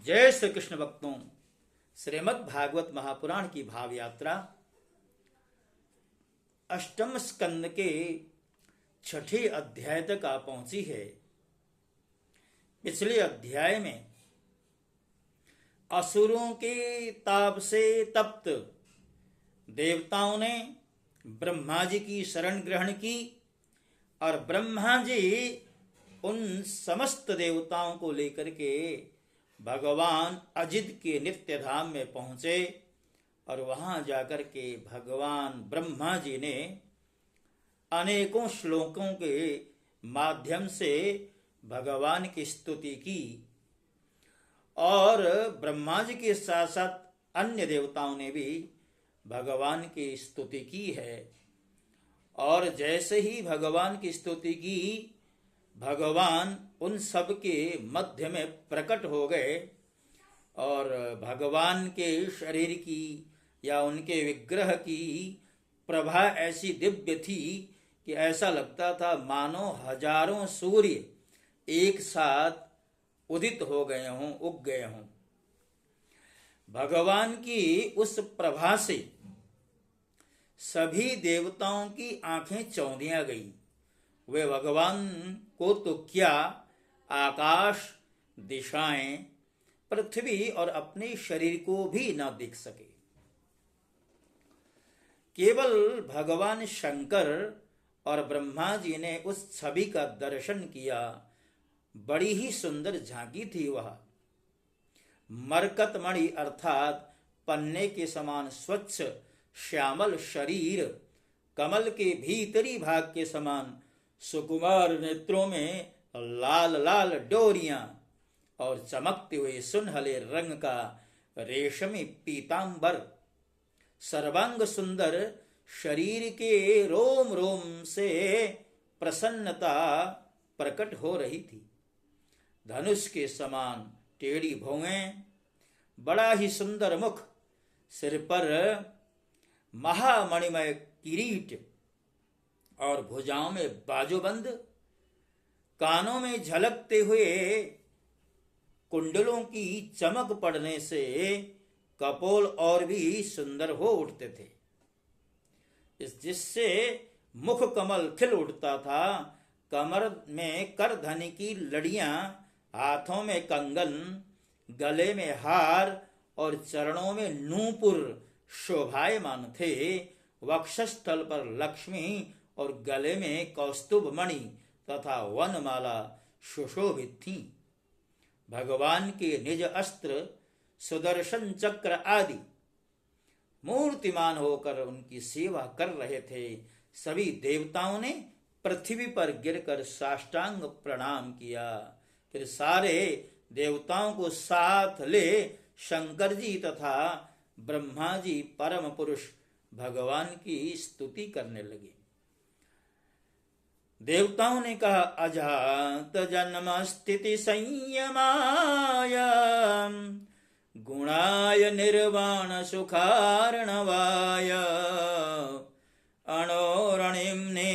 जय श्री कृष्ण भक्तों, श्रीमद् भागवत महापुराण की भाव यात्रा अष्टम स्कंद के छठे अध्याय तक आ पहुंची है। पिछले अध्याय में असुरों के ताप से तप्त देवताओं ने ब्रह्मा जी की शरण ग्रहण की और ब्रह्मा जी उन समस्त देवताओं को लेकर के भगवान अजित के नित्य धाम में पहुंचे और वहां जाकर के भगवान ब्रह्मा जी ने अनेकों श्लोकों के माध्यम से भगवान की स्तुति की और ब्रह्मा जी के साथ साथ अन्य देवताओं ने भी भगवान की स्तुति की है। और जैसे ही भगवान की स्तुति की, भगवान उन सब के मध्य में प्रकट हो गए और भगवान के शरीर की या उनके विग्रह की प्रभा ऐसी दिव्य थी कि ऐसा लगता था मानो हजारों सूर्य एक साथ उदित हो गए हों, उग गए हों। भगवान की उस प्रभा से सभी देवताओं की आंखें चौंधिया गई। वे भगवान को तो क्या, आकाश, दिशाएं, पृथ्वी और अपने शरीर को भी न देख सके। केवल भगवान शंकर और ब्रह्मा जी ने उस छवि का दर्शन किया। बड़ी ही सुंदर झांकी थी वह। मरकतमणि अर्थात पन्ने के समान स्वच्छ श्यामल शरीर, कमल के भीतरी भाग के समान सुकुमार नेत्रों में लाल लाल डोरियां और चमकते हुए सुनहले रंग का रेशमी पीतांबर, सर्वांग सुंदर शरीर के रोम रोम से प्रसन्नता प्रकट हो रही थी। धनुष के समान टेढ़ी भौहें, बड़ा ही सुंदर मुख, सिर पर महामणिमय किरीट और भुजाओं में बाजूबंद, कानों में झलकते हुए कुंडलों की चमक पड़ने से कपोल और भी सुंदर हो उठते थे, जिससे मुख कमल खिल उठता था। कमर में करधनी की लड़ियां, हाथों में कंगन, गले में हार और चरणों में नूपुर शोभायमान थे। वक्षस्थल पर लक्ष्मी और गले में कौस्तुभ मणि तथा वनमाला सुशोभित थी। भगवान के निज अस्त्र सुदर्शन चक्र आदि मूर्तिमान होकर उनकी सेवा कर रहे थे। सभी देवताओं ने पृथ्वी पर गिरकर साष्टांग प्रणाम किया। फिर सारे देवताओं को साथ ले शंकर जी तथा ब्रह्मा जी परम पुरुष भगवान की स्तुति करने लगे। देवताओं ने कहा, अजात जन्म स्थिति संयमाय गुणाय निर्वाण सुखार्णवाय अणोरणिम्ने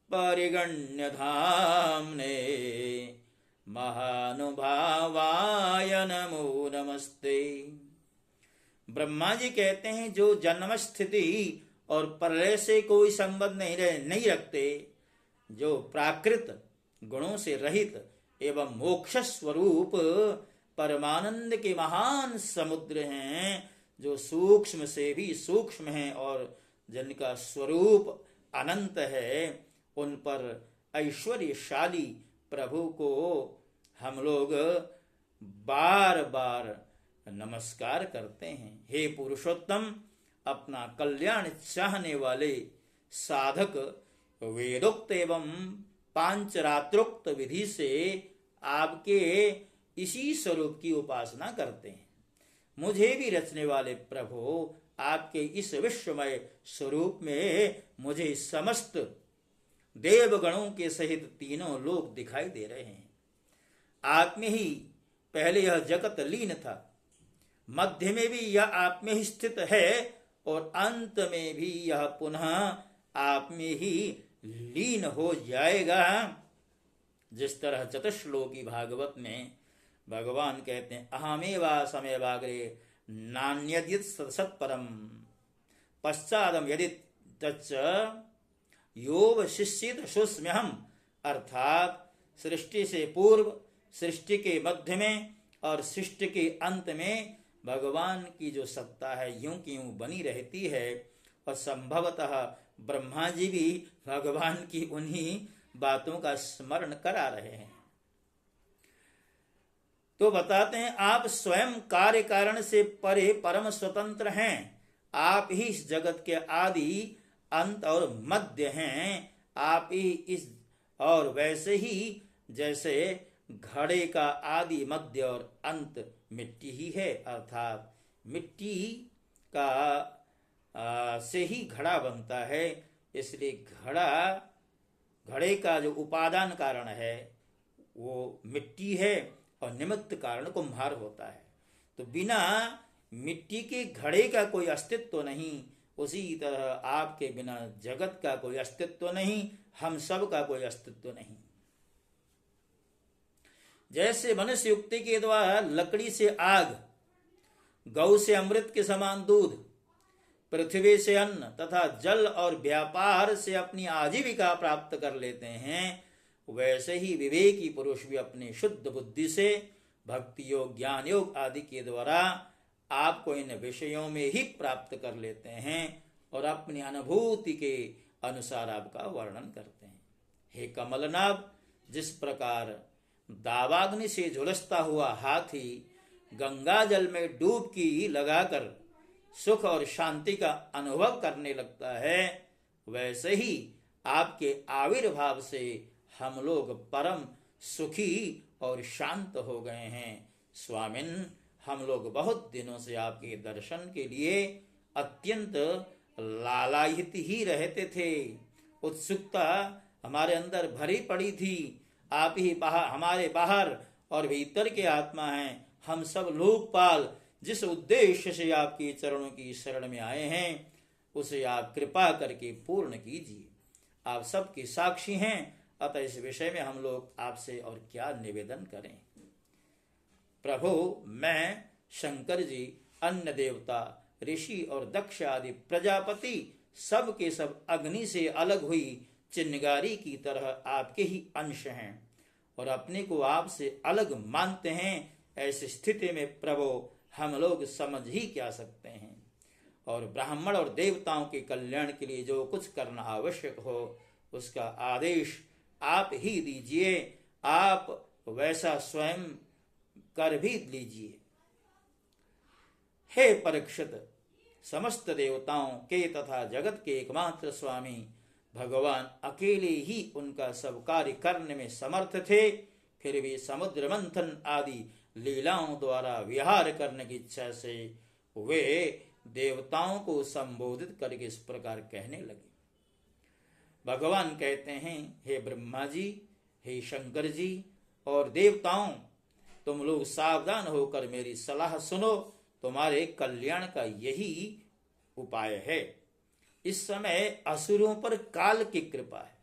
परिगण्य धाम्ने महानुभावाय नमो नमस्ते। ब्रह्मा जी कहते हैं, जो जन्म स्थिति और प्रलय से कोई संबंध नहीं रखते, जो प्राकृत गुणों से रहित एवं मोक्ष स्वरूप परमानंद के महान समुद्र हैं, जो सूक्ष्म से भी सूक्ष्म हैं और जिनका स्वरूप अनंत है, उन पर ऐश्वर्यशाली प्रभु को हम लोग बार बार नमस्कार करते हैं। हे पुरुषोत्तम, अपना कल्याण चाहने वाले साधक वेदोक्त एवं पांचरात्रोक्त विधि से आपके इसी स्वरूप की उपासना करते हैं। मुझे भी रचने वाले प्रभु, आपके इस विश्वमय स्वरूप में मुझे समस्त देवगणों के सहित तीनों लोक दिखाई दे रहे हैं। आप में ही पहले यह जगत लीन था, मध्य में भी यह आप में ही स्थित है और अंत में भी यह पुनः आप में ही लीन हो जाएगा। जिस तरह चतुश्लोकी भागवत में भगवान कहते हैं अहमेवा समेवाग्रे नान्यदित सत्परम पश्चादम यदि तच्च योव शिष्यित शुस्म्यहम, अर्थात सृष्टि से पूर्व, सृष्टि के मध्य में और सृष्टि के अंत में भगवान की जो सत्ता है यूं की यूं बनी रहती है। और संभवतः ब्रह्मा जी भी भगवान की उन्हीं बातों का स्मरण करा रहे हैं। तो बताते हैं आप स्वयं कार्य कारण से परे परम स्वतंत्र हैं। आप ही इस जगत के आदि अंत और मध्य हैं। आप ही इस, और वैसे ही जैसे घड़े का आदि मध्य और अंत मिट्टी ही है, अर्थात मिट्टी का से ही घड़ा बनता है। इसलिए घड़े का जो उपादान कारण है वो मिट्टी है और निमित्त कारण कुम्हार होता है। तो बिना मिट्टी के घड़े का कोई अस्तित्व नहीं, उसी तरह आपके बिना जगत का कोई अस्तित्व नहीं, हम सब का कोई अस्तित्व नहीं। जैसे मनुष्य युक्ति के द्वारा लकड़ी से आग, गौ से अमृत के समान दूध, पृथ्वी से अन्न तथा जल और व्यापार से अपनी आजीविका प्राप्त कर लेते हैं, वैसे ही विवेकी पुरुष भी अपनी शुद्ध बुद्धि से भक्ति योग, ज्ञान योग आदि के द्वारा आपको इन विषयों में ही प्राप्त कर लेते हैं और अपनी अनुभूति के अनुसार आपका वर्णन करते हैं। हे कमलनाभ, जिस प्रकार दावाग्नि से झुलसता हुआ हाथी गंगा जल में डुबकी लगाकर सुख और शांति का अनुभव करने लगता है, वैसे ही आपके आविर्भाव से हम लोग परम सुखी और शांत हो गए हैं। स्वामिन, हम लोग बहुत दिनों से आपके दर्शन के लिए अत्यंत लालायित ही रहते थे। उत्सुकता हमारे अंदर भरी पड़ी थी। आप ही हमारे बाहर और भीतर के आत्मा हैं। हम सब लोकपाल जिस उद्देश्य से आपके चरणों की शरण में आए हैं, उसे आप कृपा करके पूर्ण कीजिए। आप सबके साक्षी हैं, अतः इस विषय में हम लोग आपसे और क्या निवेदन करें। प्रभु, मैं शंकर जी, अन्य देवता, ऋषि और दक्ष आदि प्रजापति सब के सब अग्नि से अलग हुई चिन्गारी की तरह आपके ही अंश हैं और अपने को आपसे अलग मानते हैं। ऐसी स्थिति में प्रभु हम लोग समझ ही क्या सकते हैं। और ब्राह्मण और देवताओं के कल्याण के लिए जो कुछ करना आवश्यक हो उसका आदेश आप ही दीजिए। आप वैसा स्वयं कर भी लीजिए। हे परीक्षित, समस्त देवताओं के तथा जगत के एकमात्र स्वामी भगवान अकेले ही उनका सब कार्य करने में समर्थ थे, फिर भी समुद्र मंथन आदि लीलाओं द्वारा विहार करने की इच्छा से वे देवताओं को संबोधित करके इस प्रकार कहने लगे। भगवान कहते हैं, हे ब्रह्मा जी, हे शंकर जी और देवताओं, तुम लोग सावधान होकर मेरी सलाह सुनो। तुम्हारे कल्याण का यही उपाय है। इस समय असुरों पर काल की कृपा है,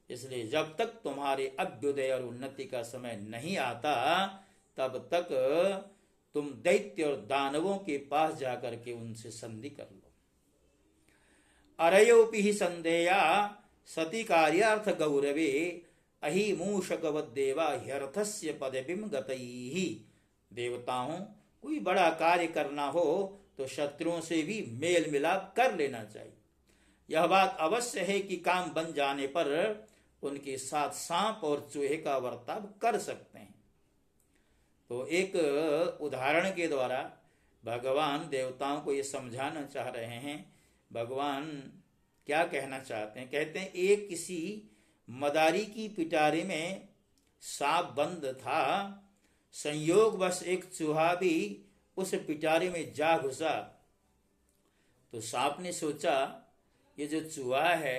इसलिए जब तक तुम्हारे अभ्युदय और उन्नति का समय नहीं आता तब तक तुम दैत्य और दानवों के पास जाकर के उनसे संधि कर लो। अरयोपि ही संदेया सती कार्यार्थ गौरवे अहि मूषकवद्देवा ह्यर्थस्य पदबिम गतैहि। देवताओं, कोई बड़ा कार्य करना हो तो शत्रुओं से भी मेल मिलाप कर लेना चाहिए। यह बात अवश्य है कि काम बन जाने पर उनके साथ सांप और चूहे का वर्ताव कर सकते हैं। तो एक उदाहरण के द्वारा भगवान देवताओं को ये समझाना चाह रहे हैं। भगवान क्या कहना चाहते हैं? कहते हैं, एक किसी मदारी की पिटारे में सांप बंद था। संयोगवश एक चूहा भी उस पिटारे में जा घुसा। तो सांप ने सोचा, ये जो चूहा है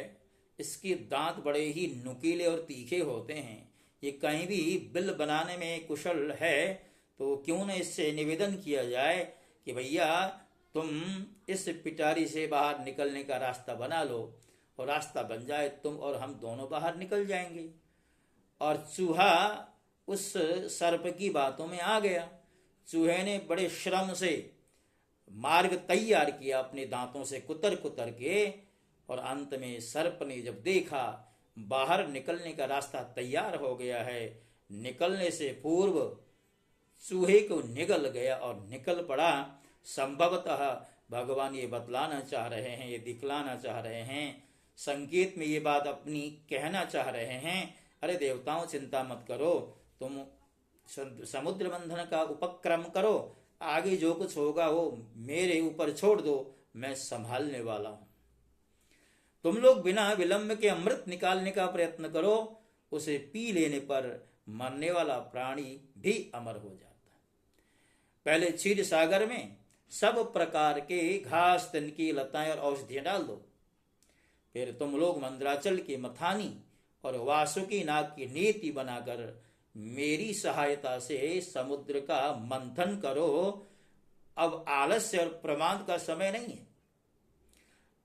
इसके दांत बड़े ही नुकीले और तीखे होते हैं, ये कहीं भी बिल बनाने में कुशल है, तो क्यों न इससे निवेदन किया जाए कि भैया तुम इस पिटारी से बाहर निकलने का रास्ता बना लो, और रास्ता बन जाए तुम और हम दोनों बाहर निकल जाएंगे। और चूहा उस सर्प की बातों में आ गया। चूहे ने बड़े श्रम से मार्ग तैयार किया अपने दांतों से कुतर कुतर के, और अंत में सर्प ने जब देखा बाहर निकलने का रास्ता तैयार हो गया है, निकलने से पूर्व चूहे को निगल गया और निकल पड़ा। संभवतः भगवान ये बतलाना चाह रहे हैं, ये दिखलाना चाह रहे हैं, संकेत में ये बात अपनी कहना चाह रहे हैं, अरे देवताओं चिंता मत करो, तुम समुद्र मंथन का उपक्रम करो, आगे जो कुछ होगा वो मेरे ऊपर छोड़ दो, मैं संभालने वाला हूं। तुम लोग बिना विलंब के अमृत निकालने का प्रयत्न करो, उसे पी लेने पर मरने वाला प्राणी भी अमर हो जाता है। पहले क्षीर सागर में सब प्रकार के घास, तिनकी, लताएं और औषधियां डाल दो। फिर तुम लोग मंदराचल की मथानी और वासुकी नाग की नीति बनाकर मेरी सहायता से समुद्र का मंथन करो। अब आलस्य और प्रमाद का समय नहीं है।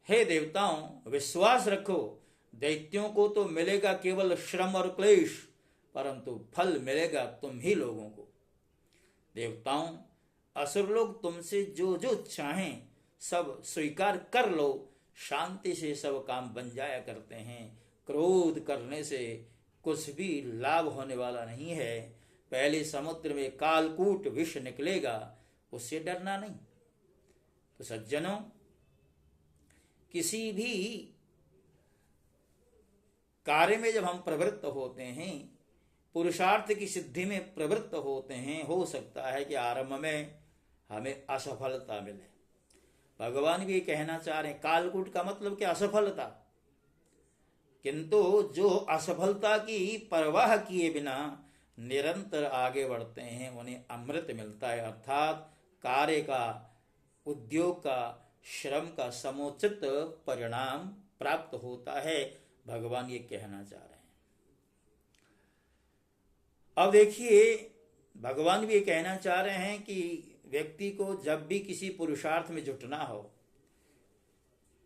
हे देवताओं, विश्वास रखो, दैत्यों को तो मिलेगा केवल श्रम और क्लेश, परंतु फल मिलेगा तुम ही लोगों को। देवताओं, असुर लोग तुमसे जो जो चाहें सब स्वीकार कर लो, शांति से सब काम बन जाया करते हैं। क्रोध करने से कुछ भी लाभ होने वाला नहीं है। पहले समुद्र में कालकूट विष निकलेगा, उससे डरना नहीं। तो सज्जनों, किसी भी कार्य में जब हम प्रवृत्त होते हैं, पुरुषार्थ की सिद्धि में प्रवृत्त होते हैं, हो सकता है कि आरंभ में हमें असफलता मिले। भगवान भी कहना चाह रहे हैं, कालकूट का मतलब क्या? असफलता। किंतु जो असफलता की परवाह किए बिना निरंतर आगे बढ़ते हैं, उन्हें अमृत मिलता है, अर्थात कार्य का, उद्योग का, श्रम का समुचित परिणाम प्राप्त होता है। भगवान ये कहना चाह रहे हैं। अब देखिए, भगवान भी ये कहना चाह रहे हैं कि व्यक्ति को जब भी किसी पुरुषार्थ में जुटना हो,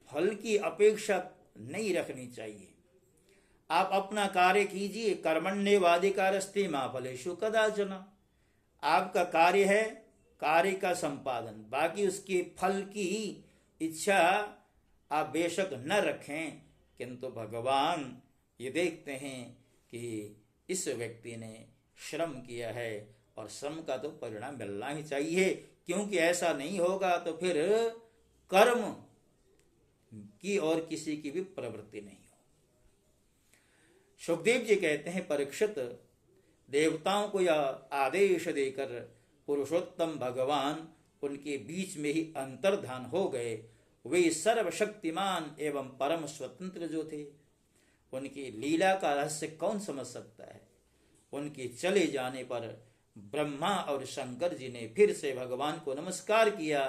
फल की अपेक्षा नहीं रखनी चाहिए। आप अपना कार्य कीजिए, कर्मण्येवाधिकारस्ते मा फलेषु कदाचन। आपका कार्य है कार्य का संपादन, बाकी उसके फल की इच्छा आप बेशक न रखें, किंतु भगवान ये देखते हैं कि इस व्यक्ति ने श्रम किया है और श्रम का तो परिणाम मिलना ही चाहिए, क्योंकि ऐसा नहीं होगा तो फिर कर्म की और किसी की भी प्रवृत्ति नहीं हो। सुखदेव जी कहते हैं, परीक्षित, देवताओं को यह आदेश देकर पुरुषोत्तम भगवान उनके बीच में ही अंतर्धान हो गए। वे सर्वशक्तिमान एवं परम स्वतंत्र जो थे, उनकी लीला का रहस्य कौन समझ सकता है। उनके चले जाने पर ब्रह्मा और शंकर जी ने फिर से भगवान को नमस्कार किया।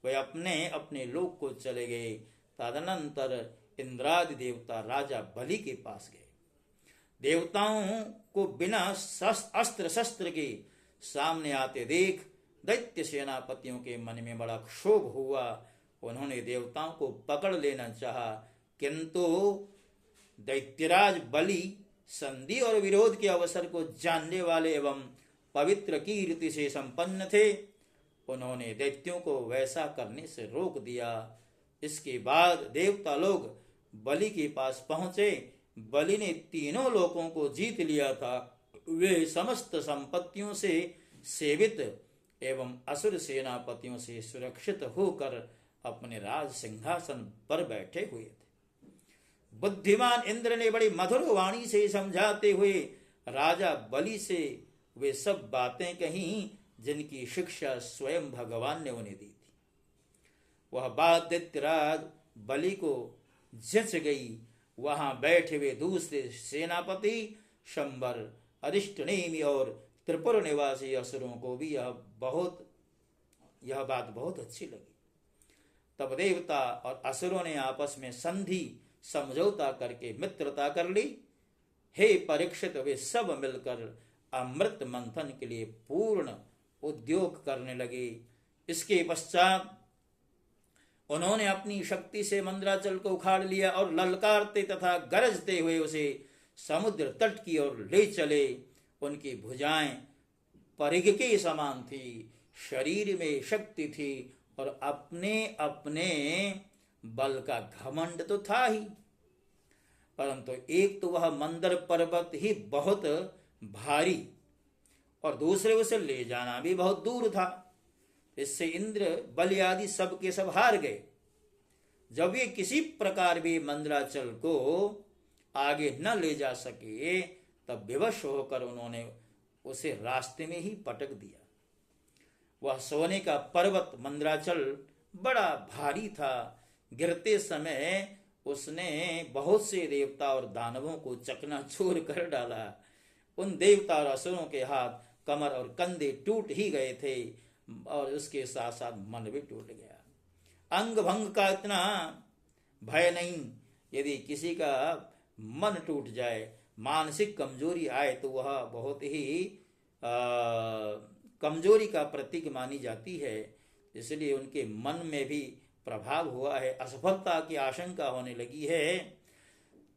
वे अपने अपने लोक को चले गए। तदनंतर इंद्रादि देवता राजा बलि के पास गए। देवताओं को बिना अस्त्र शस्त्र के सामने आते देख दैत्य सेनापतियों के मन में बड़ा क्षोभ हुआ। उन्होंने देवताओं को पकड़ लेना चाहा, किंतु दैत्यराज बलि संधि और विरोध के अवसर को जानने वाले एवं पवित्र कीर्ति से संपन्न थे। उन्होंने दैत्यों को वैसा करने से रोक दिया। इसके बाद देवता लोग बलि के पास पहुंचे। बलि ने तीनों लोकों को जीत लिया था। वे समस्त संपत्तियों से सेवित एवं असुर सेनापतियों से सुरक्षित होकर अपने राज सिंहासन पर बैठे हुए थे। बुद्धिमान इंद्र ने बड़ी मधुर वाणी से समझाते हुए राजा बलि से वे सब बातें कहीं जिनकी शिक्षा स्वयं भगवान ने उन्हें दी थी। वह बात दैत्यराज बलि को जच गई। वहां बैठे हुए दूसरे सेनापति शंबर, अरिष्टनेमि और त्रिपुर निवासी असुरों को भी यह बात बहुत अच्छी लगी। तब देवता और असुरों ने आपस में संधि समझौता करके मित्रता कर ली। हे परीक्षित, वे सब मिलकर अमृत मंथन के लिए पूर्ण उद्योग करने लगे। इसके पश्चात उन्होंने अपनी शक्ति से मंदराचल को उखाड़ लिया और ललकारते तथा गरजते हुए उसे समुद्र तट की ओर ले चले। उनकी भुजाएं परिघ के समान थी, शरीर में शक्ति थी और अपने अपने बल का घमंड तो था ही, परंतु एक तो वह मंदर पर्वत ही बहुत भारी और दूसरे उसे ले जाना भी बहुत दूर था। इससे इंद्र बलि आदि सब के सब हार गए। जब ये किसी प्रकार भी मंदराचल को आगे न ले जा सके, तब विवश होकर उन्होंने उसे रास्ते में ही पटक दिया। वह सोने का पर्वत मंदराचल बड़ा भारी था। गिरते समय उसने बहुत से देवता और दानवों को चकनाचूर कर डाला। उन देवता और असुरों के हाथ, कमर और कंधे टूट ही गए थे और उसके साथ साथ मन भी टूट गया। अंग भंग का इतना भय नहीं, यदि किसी का मन टूट जाए, मानसिक कमजोरी आए, तो वह बहुत ही कमजोरी का प्रतीक मानी जाती है। इसलिए उनके मन में भी प्रभाव हुआ है, असफलता की आशंका होने लगी है।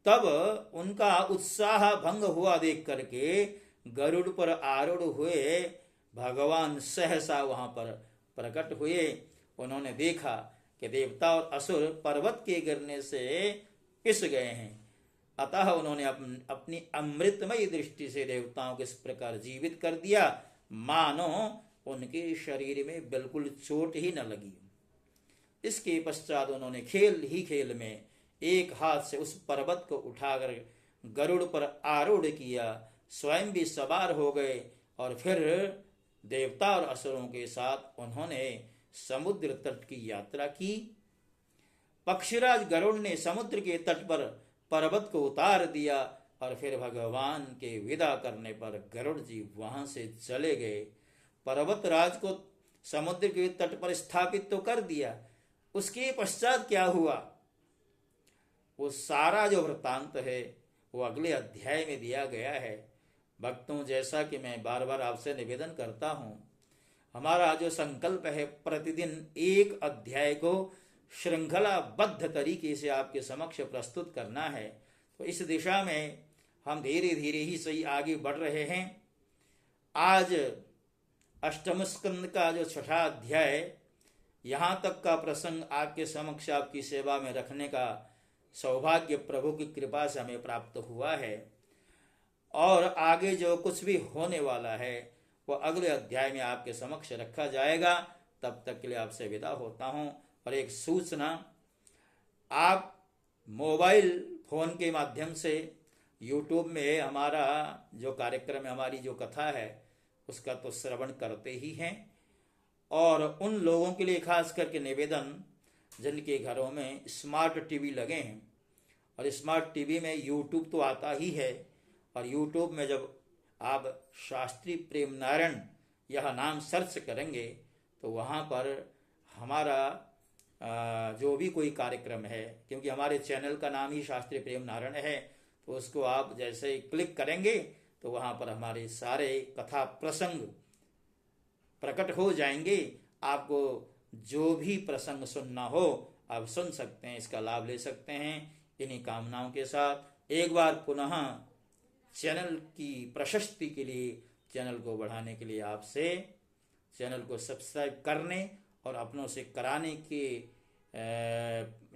तब उनका उत्साह भंग हुआ देख करके गरुड़ पर आरूढ़ हुए भगवान सहसा वहां पर प्रकट हुए। उन्होंने देखा कि देवता और असुर पर्वत के गिरने से पिस गए हैं, अतः उन्होंने अपनी अमृतमयी दृष्टि से देवताओं को इस प्रकार जीवित कर दिया, मानो उनके शरीर में बिल्कुल चोट ही न लगी। इसके पश्चात उन्होंने खेल ही खेल में एक हाथ से उस पर्वत को उठाकर गरुड़ पर आरूढ़ किया, स्वयं भी सवार हो गए और फिर देवता और असुरों के साथ उन्होंने समुद्र तट की यात्रा की। पक्षीराज गरुड़ ने समुद्र के तट पर पर्वत को उतार दिया और फिर भगवान के विदा करने पर गरुड़ जी वहां से चले गए। पर्वतराज को समुद्र के तट पर स्थापित तो कर दिया, उसके पश्चात क्या हुआ, वो सारा जो वृत्तांत है वो अगले अध्याय में दिया गया है। भक्तों, जैसा कि मैं बार बार आपसे निवेदन करता हूं, हमारा जो संकल्प है प्रतिदिन एक अध्याय को श्रृंखलाबद्ध तरीके से आपके समक्ष प्रस्तुत करना है। तो इस दिशा में हम धीरे धीरे ही सही आगे बढ़ रहे हैं। आज अष्टम स्कंद का जो छठा अध्याय, यहाँ तक का प्रसंग आपके समक्ष आपकी सेवा में रखने का सौभाग्य प्रभु की कृपा से हमें प्राप्त हुआ है। और आगे जो कुछ भी होने वाला है वो अगले अध्याय में आपके समक्ष रखा जाएगा। तब तक के लिए आपसे विदा होता हूँ। और एक सूचना, आप मोबाइल फोन के माध्यम से YouTube में हमारा जो कार्यक्रम है, हमारी जो कथा है, उसका तो श्रवण करते ही हैं। और उन लोगों के लिए खास करके निवेदन जिनके घरों में स्मार्ट टीवी लगे हैं, और स्मार्ट टीवी में YouTube तो आता ही है, और YouTube में जब आप शास्त्री प्रेम नारायण यह नाम सर्च करेंगे तो वहाँ पर हमारा जो भी कोई कार्यक्रम है, क्योंकि हमारे चैनल का नाम ही शास्त्री प्रेम नारायण है, तो उसको आप जैसे ही क्लिक करेंगे तो वहाँ पर हमारे सारे कथा प्रसंग प्रकट हो जाएंगे। आपको जो भी प्रसंग सुनना हो आप सुन सकते हैं, इसका लाभ ले सकते हैं। इन्हीं कामनाओं के साथ एक बार पुनः चैनल की प्रशस्ति के लिए, चैनल को बढ़ाने के लिए आपसे चैनल को सब्सक्राइब करने और अपनों से कराने के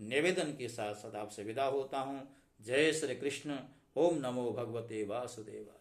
निवेदन के साथ साथ आपसे विदा होता हूँ। जय श्री कृष्ण। ओम नमो भगवते वासुदेवाय।